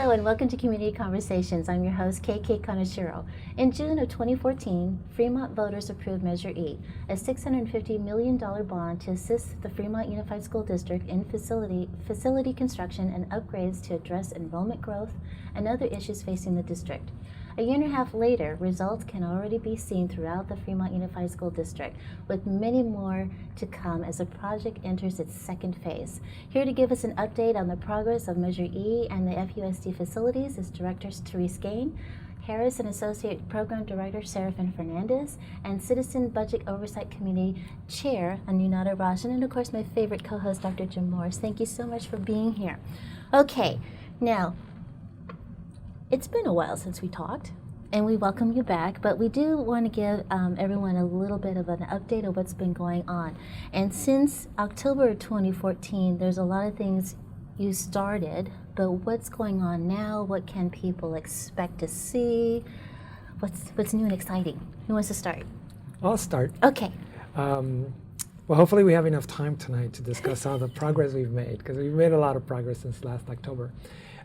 Hello and welcome to Community Conversations. I'm your host, KK Kaneshiro. In June of 2014, Fremont voters approved Measure E, a $650 million bond to assist the Fremont Unified School District in facility construction and upgrades to address enrollment growth and other issues facing the district. A year and a half later, results can already be seen throughout the Fremont Unified School District, with many more to come as the project enters its second phase. Here to give us an update on the progress of Measure E and the FUSD facilities is Director Therese Gain, Harris and Associate Program Director Serafin Fernandez, and Citizen Budget Oversight Committee Chair Anunata Rajan, and of course my favorite co-host, Dr. Jim Morris. Thank you so much for being here. Okay, now, it's been a while since we talked, and we welcome you back, but we do want to give everyone a little bit of an update of what's been going on. And since October of 2014, there's a lot of things you started, but what's going on now? What can people expect to see? What's new and exciting? Who wants to start? I'll start. Okay. Well, hopefully we have enough time tonight to discuss all the progress we've made, because we've made a lot of progress since last October.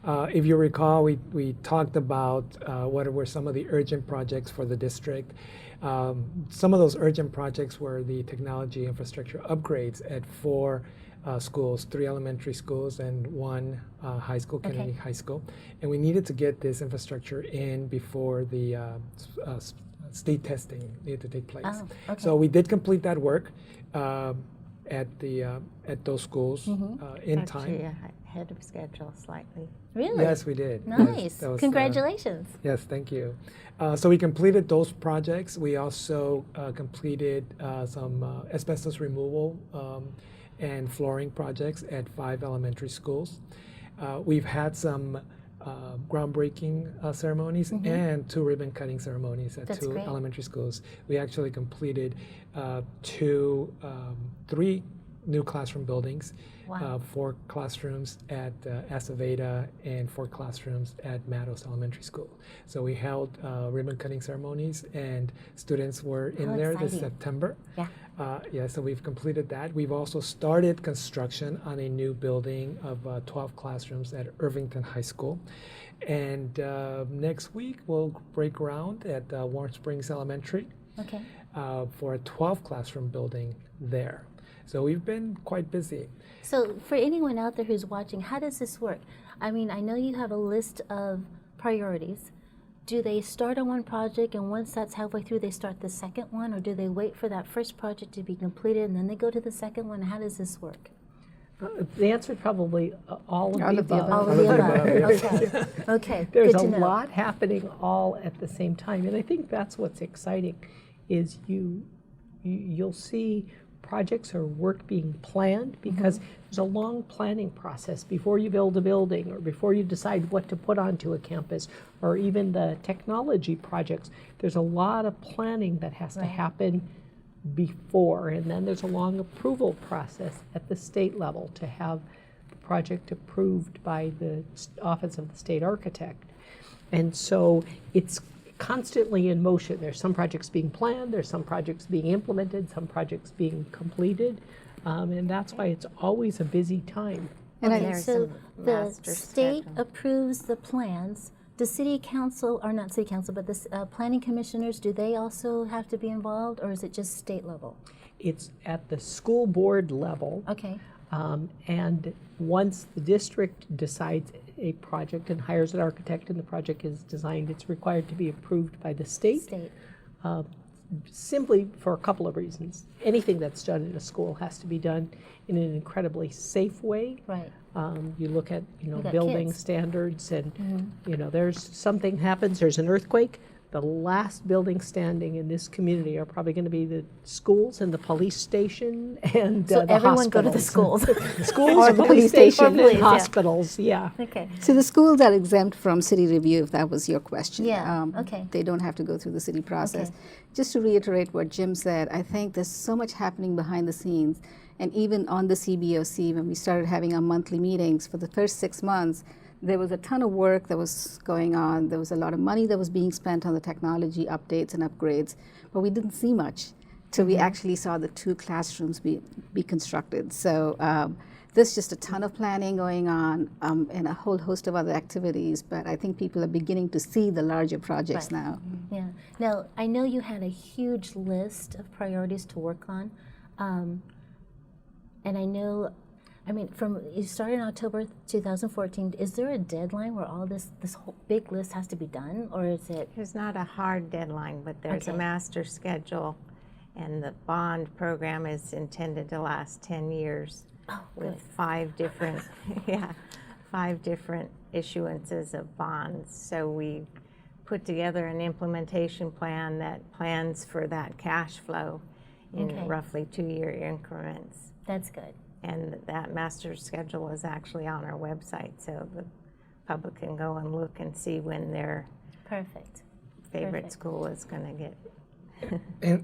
If you recall, we talked about what were some of the urgent projects for the district. Some of those urgent projects were the technology infrastructure upgrades at 4 schools, 3 elementary schools and 1 high school, Kennedy High School. And we needed to get this infrastructure in before the state testing needed to take place. Oh, okay. So we did complete that work at those schools in time. Actually, ahead of schedule slightly. Really? Yes, we did. Nice. That was, Congratulations. yes, thank you. So we completed those projects. We also completed some asbestos removal and flooring projects at 5 elementary schools. We've had some groundbreaking ceremonies and 2 ribbon cutting ceremonies at That's 2 great. elementary schools. We actually completed 3 new classroom buildings, Wow. 4 classrooms at Aceveda and 4 classrooms at Matos Elementary School. So we held ribbon cutting ceremonies, and students were in How there this exciting. September. Yeah. So we've completed that. We've also started construction on a new building of 12 classrooms at Irvington High School. And next week we'll break ground at Warm Springs Elementary Okay. for a 12 classroom building there. So we've been quite busy. So for anyone out there who's watching, how does this work? I mean, I know you have a list of priorities. Do they start on one project, and once that's halfway through, they start the second one, or do they wait for that first project to be completed and then they go to the second one? How does this work? The answer is probably all of the above. All of the above. Okay. Okay. There's Good to a know. lot happening all at the same time, and I think that's what's exciting. Is you'll see projects or work being planned, because there's a long planning process before you build a building or before you decide what to put onto a campus, or even the technology projects. There's a lot of planning that has to happen before, and then there's a long approval process at the state level to have the project approved by the Office of the State Architect. And so it's constantly in motion. There's some projects being planned, there's some projects being implemented, some projects being completed, and that's why it's always a busy time. And Okay, there's so some the master state schedule. approves the plans. The city council, or not city council, but the planning commissioners, do they also have to be involved, or is it just state level? It's at the school board level, Okay. and once the district decides a project and hires an architect and the project is designed, it's required to be approved by the state. Simply for a couple of reasons. Anything that's done in a school has to be done in an incredibly safe way. Right. You look at got building kids. standards, and there's something happens, there's an earthquake. The last building standing in this community are probably going to be the schools and the police station and So the everyone go to the hospitals. schools. Schools, the police station, Or police, and yeah. hospitals. Yeah. Okay. So the schools are exempt from city review, if that was your question. Yeah, okay. They don't have to go through the city process. Okay. Just to reiterate what Jim said, I think there's so much happening behind the scenes. And even on the CBOC, when we started having our monthly meetings for the first 6 months, there was a ton of work that was going on. There was a lot of money that was being spent on the technology updates and upgrades, but we didn't see much till we actually saw the 2 classrooms be constructed. So there's just a ton of planning going on and a whole host of other activities, but I think people are beginning to see the larger projects Right. now. Yeah. Now, I know you had a huge list of priorities to work on. And I know, from you started in October 2014. Is there a deadline where all this whole big list has to be done, or is it? There's not a hard deadline, but there's a Okay. master schedule, and the bond program is intended to last 10 years Oh, with good. 5 different, 5 different issuances of bonds. So we put together an implementation plan that plans for that cash flow in Okay. roughly 2-year increments. That's good. And that master schedule is actually on our website, so the public can go and look and see when their Perfect. favorite Perfect. school is going to get.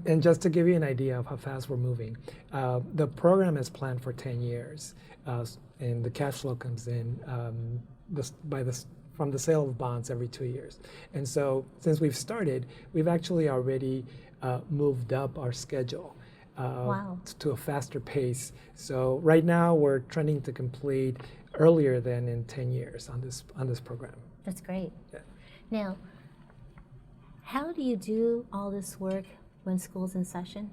And just to give you an idea of how fast we're moving, the program is planned for 10 years, and the cash flow comes in from the sale of bonds every 2 years. And so since we've started, we've actually already moved up our schedule Wow. to a faster pace. So right now we're trending to complete earlier than in 10 years on this program. That's great. Yeah. Now, how do you do all this work when school's in session?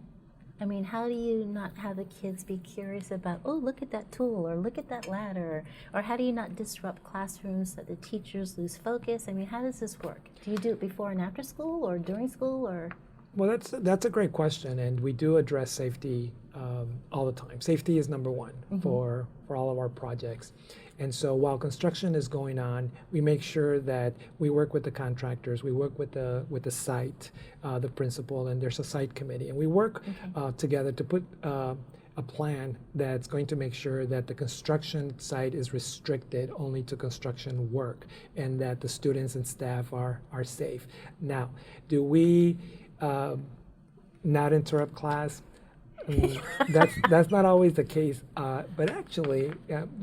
How do you not have the kids be curious about, oh, look at that tool, or look at that ladder, or how do you not disrupt classrooms so that the teachers lose focus? How does this work? Do you do it before and after school, or during school, or? Well, that's a great question, and we do address safety all the time. Safety is number one for all of our projects. And so while construction is going on, we make sure that we work with the contractors, we work with the site, the principal, and there's a site committee, and we work together to put a plan that's going to make sure that the construction site is restricted only to construction work, and that the students and staff are safe. Now, do we not interrupt class? That's not always the case, but actually,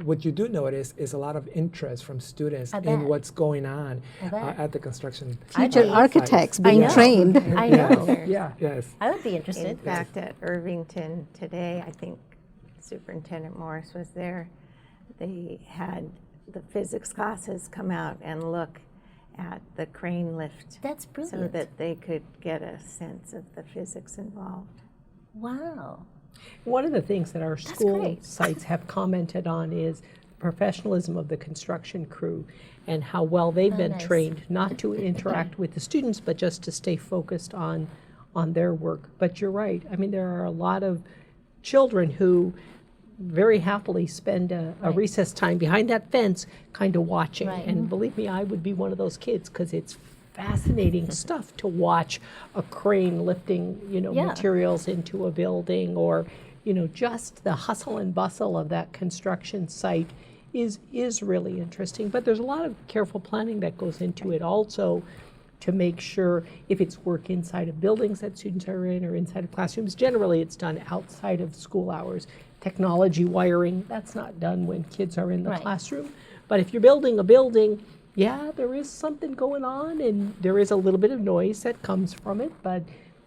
what you do notice is a lot of interest from students I in bet. what's going on I bet. at the construction. Future bet. architects I being know. trained. I know. Yeah. Yes. I would be In interested. fact, at Irvington today, I think Superintendent Morris was there. They had the physics classes come out and look at the crane lift That's so brilliant. that they could get a sense of the physics involved. Wow. One of the things that our school great. sites have commented on is the professionalism of the construction crew and how well they've Oh, been nice. trained not to interact with the students, but just to stay focused on their work. But you're right. There are a lot of children who very happily spend a Right. recess time behind that fence kind of watching. Right. And believe me, I would be one of those kids because it's fascinating stuff to watch a crane lifting, Yeah. materials into a building, or, just the hustle and bustle of that construction site is really interesting. But there's a lot of careful planning that goes into it also to make sure if it's work inside of buildings that students are in or inside of classrooms. Generally, it's done outside of school hours. Technology wiring, that's not done when kids are in the Right. classroom. But if you're building a building, yeah, there is something going on and there is a little bit of noise that comes from it, but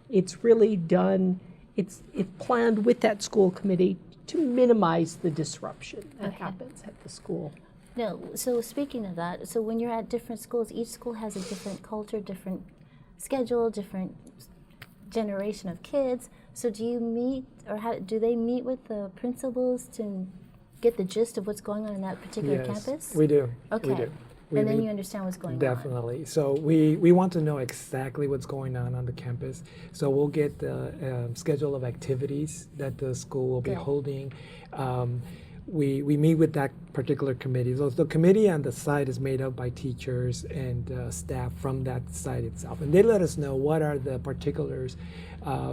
it's really done, it's planned with that school committee to minimize the disruption that Okay. happens at the school. No, so speaking of that, so when you're at different schools, each school has a different culture, different schedule, different generation of kids. So do you meet, or do they meet with the principals to get the gist of what's going on in that particular Yes, campus? we do. Okay. We do. We And then meet- you understand what's going on. Definitely. So we want to know exactly what's going on the campus. So we'll get the schedule of activities that the school will be Good. holding. We meet with that particular committee. So the committee on the site is made up by teachers and staff from that site itself. And they let us know what are the particulars,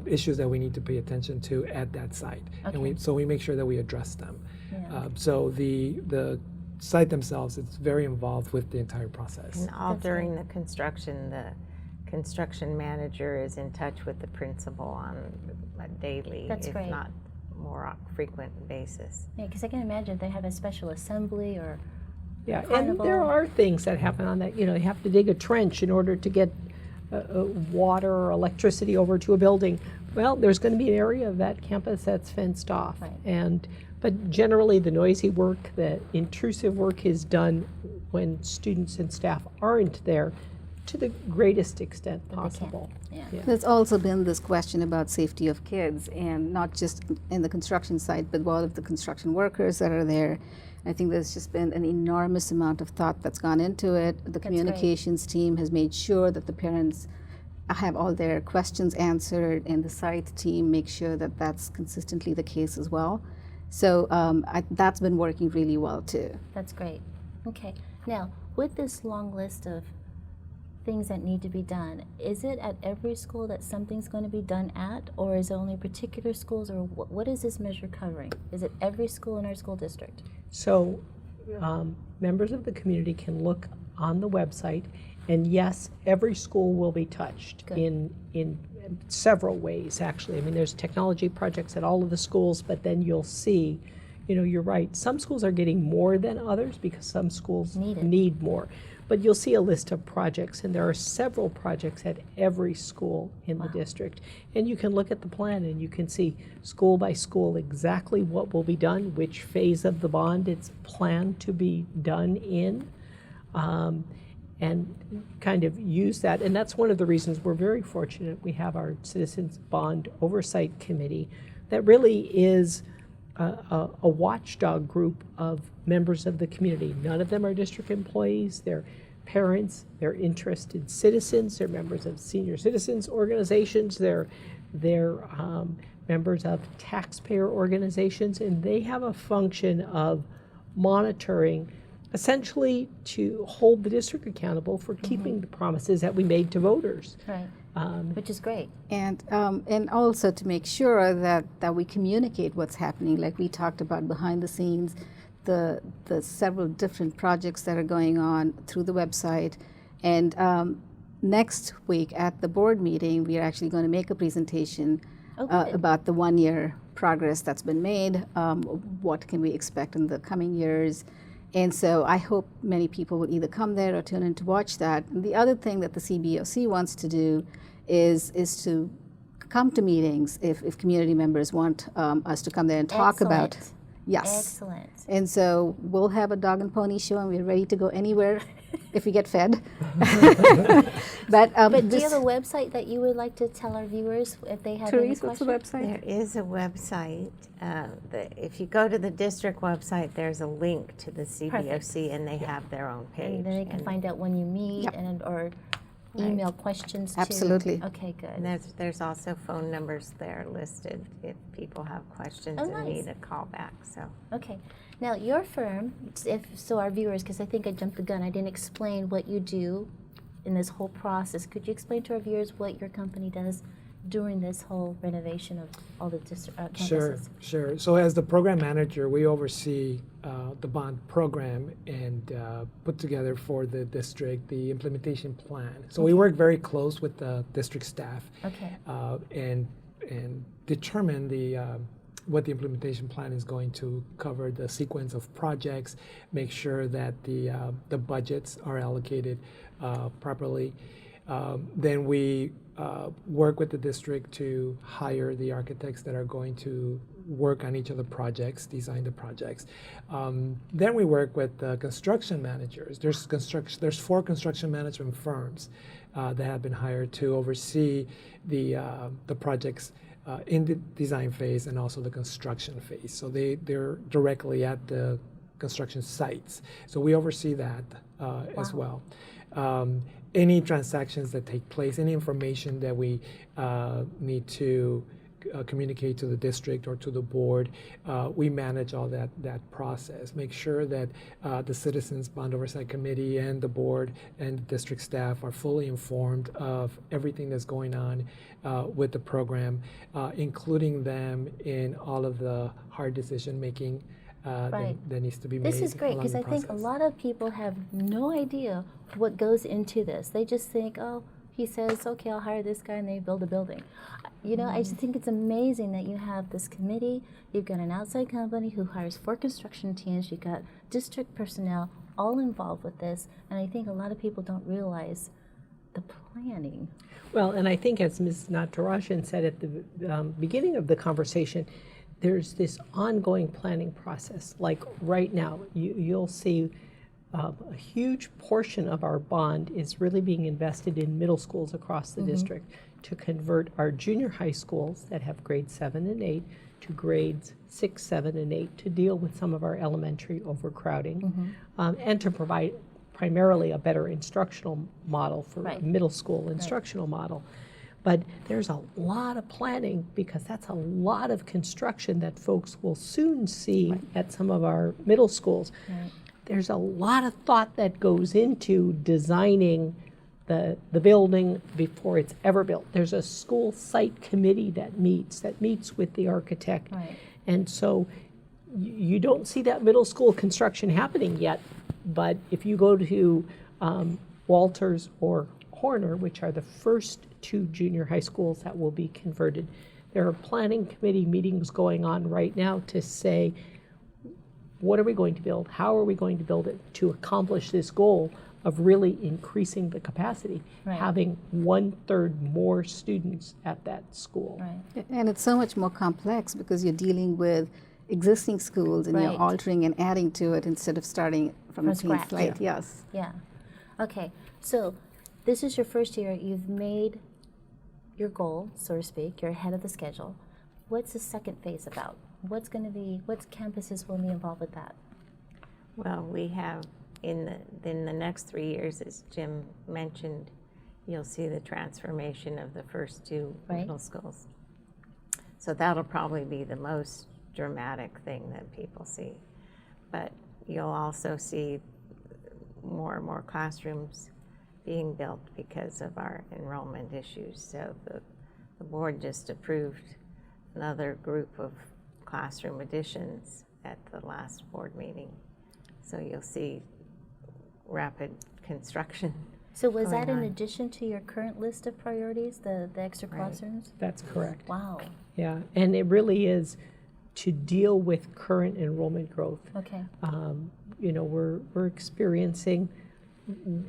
issues that we need to pay attention to at that site. And Okay. so we make sure that we address them. Yeah. So the site themselves is very involved with the entire process. And all That's during the construction manager is in touch with the principal on a daily, That's if great. not more frequent basis. Yeah, because I can imagine if they have a special assembly or Yeah, and Carnival. there are things that happen on that, you have to dig a trench in order to get water or electricity over to a building, well, there's going to be an area of that campus that's fenced off. Right. But generally, the noisy work, the intrusive work is done when students and staff aren't there to the greatest extent But they can't. possible. Yeah. There's also been this question about safety of kids, and not just in the construction site, but all of the construction workers that are there. I think there's just been an enormous amount of thought that's gone into it. The communications team has made sure that the parents have all their questions answered, and the site team makes sure that that's consistently the case as well. So that's been working really well too. That's great. Okay. Now, with this long list of things that need to be done, is it at every school that something's going to be done at, or is it only particular schools, or what is this measure covering? Is it every school in our school district? So members of the community can look on the website, and yes, every school will be touched in several ways, actually. I mean, there's technology projects at all of the schools, but then you'll see, you're right, some schools are getting more than others because some schools need more. But you'll see a list of projects, and there are several projects at every school in the district. And you can look at the plan, and you can see school by school exactly what will be done, which phase of the bond it's planned to be done in, and kind of use that. And that's one of the reasons we're very fortunate we have our Citizens Bond Oversight Committee that really is a watchdog group of members of the community. None of them are district employees. They're parents, they're interested citizens, they're members of senior citizens organizations, they're members of taxpayer organizations, and they have a function of monitoring, essentially to hold the district accountable for keeping the promises that we made to voters. Right. Which is great. And also to make sure that we communicate what's happening, like we talked about behind the scenes, the several different projects that are going on through the website. And next week at the board meeting, we are actually going to make a presentation about the 1 year progress that's been made, what can we expect in the coming years. And so I hope many people will either come there or tune in to watch that. And the other thing that the CBOC wants to do is to come to meetings if community members want us to come there and talk about. Yes. Excellent. And so we'll have a dog and pony show, and we're ready to go anywhere if we get fed. But do you have a website that you would like to tell our viewers if they have any Therese, what's the questions? website? There is a website. If you go to the district website, there's a link to the CBOC, and they have their own page. And then they can find out when you meet or email questions to. Absolutely. Okay, good. And there's also phone numbers there listed if people have questions and need a call back. So. Okay. Now, your firm, so our viewers, because I think I jumped the gun, I didn't explain what you do in this whole process. Could you explain to our viewers what your company does during this whole renovation of all the campuses? Sure. So as the program manager, we oversee the bond program and put together for the district the implementation plan. So we work very close with the district staff and determine what the implementation plan is going to cover, the sequence of projects, make sure that the budgets are allocated properly. Then we work with the district to hire the architects that are going to work on each of the projects, design the projects. Then we work with the construction managers. There's 4 construction management firms that have been hired to oversee the projects in the design phase and also the construction phase. So they're directly at the construction sites. So we oversee that as well. Any transactions that take place, any information that we need to communicate to the district or to the board, we manage all that process. Make sure that the Citizens Bond Oversight Committee and the board and the district staff are fully informed of everything that's going on with the program, including them in all of the hard decision making that needs to be made. This is great because I think a lot of people have no idea what goes into this. They just think, oh, he says, okay, I'll hire this guy and they build a building. I just think it's amazing that you have this committee, you've got an outside company who hires 4 construction teams, you've got district personnel all involved with this, and I think a lot of people don't realize The planning. Well, and I think as Ms. Natarajan said at the beginning of the conversation, there's this ongoing planning process. Like right now, you'll see a huge portion of our bond is really being invested in middle schools across the district to convert our junior high schools that have grades 7 and 8 to grades 6, 7, and 8 to deal with some of our elementary overcrowding and to provide primarily a better instructional model for a middle school instructional model. But there's a lot of planning because that's a lot of construction that folks will soon see at some of our middle schools. There's a lot of thought that goes into designing the building before it's ever built. There's a school site committee that meets with the architect. And so you don't see that middle school construction happening yet, but if you go to Walters or Horner, which are the first 2 junior high schools that will be converted, there are planning committee meetings going on right now to say, what are we going to build? How are we going to build it to accomplish this goal of really increasing the capacity, having 1/3 more students at that school? And it's so much more complex because you're dealing with existing schools and you're altering and adding to it instead of starting from a clean slate. Yes. Yeah. Okay. So this is your first year. You've made your goal, so to speak. You're ahead of the schedule. What's the second phase about? What campuses will be involved with that? Well, we have in the next 3 years, as Jim mentioned, you'll see the transformation of the first 2 middle schools. So that'll probably be the most dramatic thing that people see. But you'll also see more and more classrooms being built because of our enrollment issues. So the board just approved another group of classroom additions at the last board meeting. So you'll see rapid construction. So was that in addition to your current list of priorities, the extra classrooms? That's correct. Wow. Yeah, and it really is to deal with current enrollment growth. Okay. You know, we're experiencing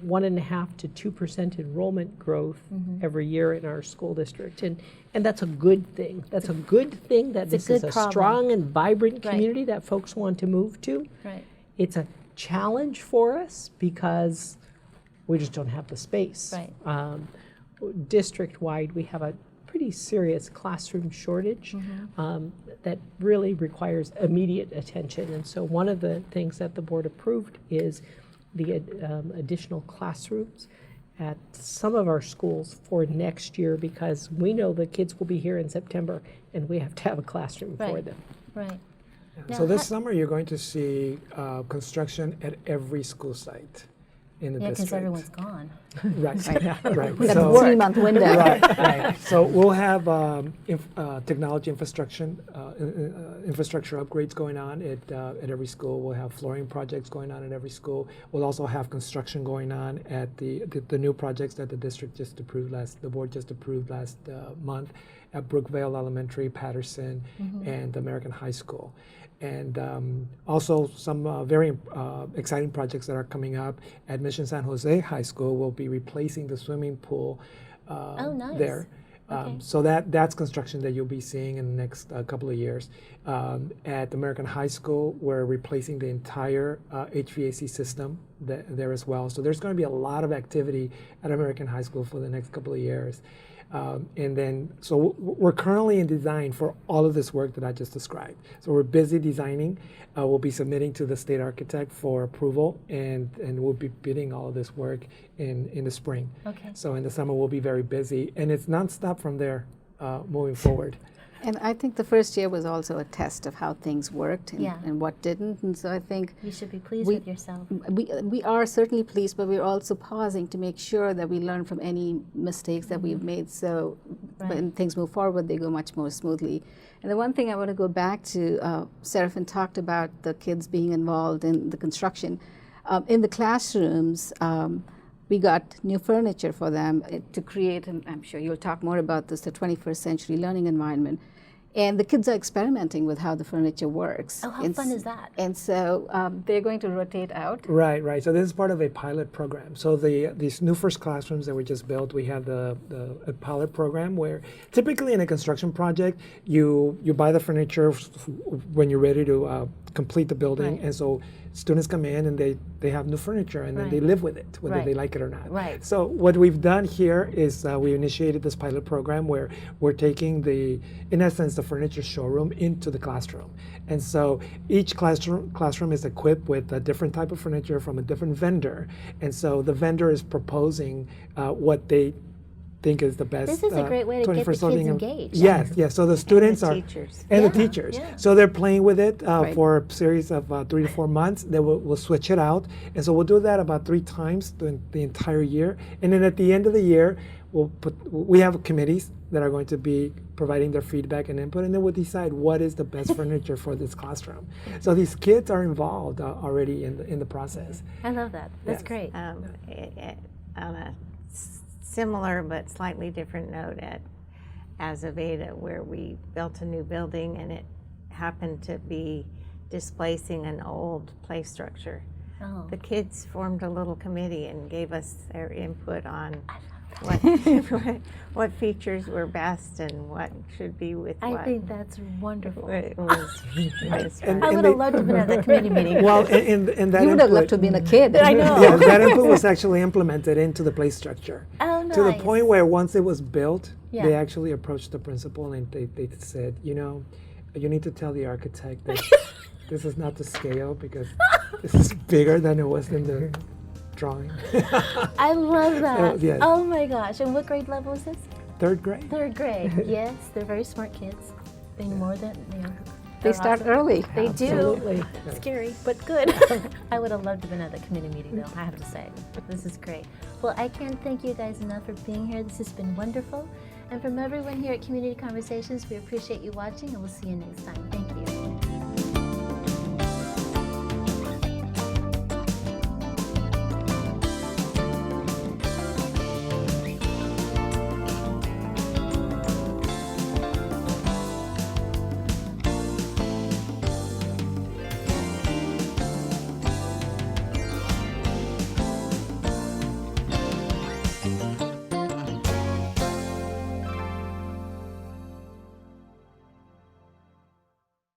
1.5% to 2% enrollment growth every year in our school district, and that's a good thing. That's a good thing that this is a strong and vibrant community that folks want to move to. It's a challenge for us because we just don't have the space. District-wide, we have a pretty serious classroom shortage that really requires immediate attention. And so one of the things that the board approved is the additional classrooms at some of our schools for next year because we know the kids will be here in September and we have to have a classroom for them. So this summer you're going to see construction at every school site in the district. Because everyone's gone. Right. That's a 3-month window. Right. So we'll have technology infrastructure upgrades going on at every school. We'll have flooring projects going on at every school. We'll also have construction going on at the new projects that the district just approved the board just approved last month at Brookvale Elementary, Patterson, and American High School. And also some very exciting projects that are coming up at Mission San Jose High School. We'll be replacing the swimming pool there. So that's construction that you'll be seeing in the next couple of years. At American High School, we're replacing the entire HVAC system there as well. So there's going to be a lot of activity at American High School for the next couple of years. And then, so we're currently in design for all of this work that I just described. So we're busy designing. We'll be submitting to the state architect for approval, and we'll be bidding all of this work in the spring. Okay. So in the summer, we'll be very busy, and it's nonstop from there moving forward. And I think the first year was also a test of how things worked and what didn't. And so I think you should be pleased with yourself. We are certainly pleased, but we're also pausing to make sure that we learn from any mistakes that we've made. So when things move forward, they go much more smoothly. And the one thing I want to go back to, Seraphin talked about the kids being involved in the construction. In the classrooms, we got new furniture for them to create, and I'm sure you'll talk more about this, the 21st century learning environment. And the kids are experimenting with how the furniture works. Oh, how And fun s- is that? And so they're going to rotate out. Right, right. So this is part of a pilot program. So these new first classrooms that we just built, we have a pilot program where typically in a construction project, you buy the furniture when you're ready to complete the building, Right. and so students come in and they have new furniture and then they Right. live with it, whether Right. they like it or not. Right. So what we've done here is we initiated this pilot program where we're taking in essence, the furniture showroom into the classroom. And so each classroom is equipped with a different type of furniture from a different vendor. And so the vendor is proposing what they think is the best. This is a great way to get the 21st kids century- engaged. Yes, yes. So the students the are teachers. and Yeah, the teachers. yeah. So they're playing with it Right. for a series of 3 to 4 months. Then we'll switch it out, and so we'll do that about 3 times during the entire year. And then at the end of the year, we have committees that are going to be providing their feedback and input, and then we'll decide what is the best furniture for this classroom. So these kids are involved already in the process. I love that. That's Yes. great. On a similar but slightly different note at Azevedo, where we built a new building and it happened to be displacing an old play structure. Oh. The kids formed a little committee and gave us their input on what features were best and what should be with I what. think that's wonderful. It was And- I and would they- have loved to have been at that committee meeting. Well, and that You would have loved input- to have been a kid. I know. Yeah, that input was actually implemented into the play structure. Oh, nice. To the point where once it was built, Yeah. they actually approached the principal and they said, you need to tell the architect that this is not the scale because this is bigger than it was in the drawing. I love that. yes. Oh my gosh. And what grade level is this? 3rd grade. 3rd grade. Yes, they're very smart kids. They more than They they're start awesome. early. They Absolutely. do. Scary, but good. I would have loved to have been at the committee meeting, though, I have to say. This is great. Well, I can't thank you guys enough for being here. This has been wonderful. And from everyone here at Community Conversations, we appreciate you watching, and we'll see you next time. Thank you.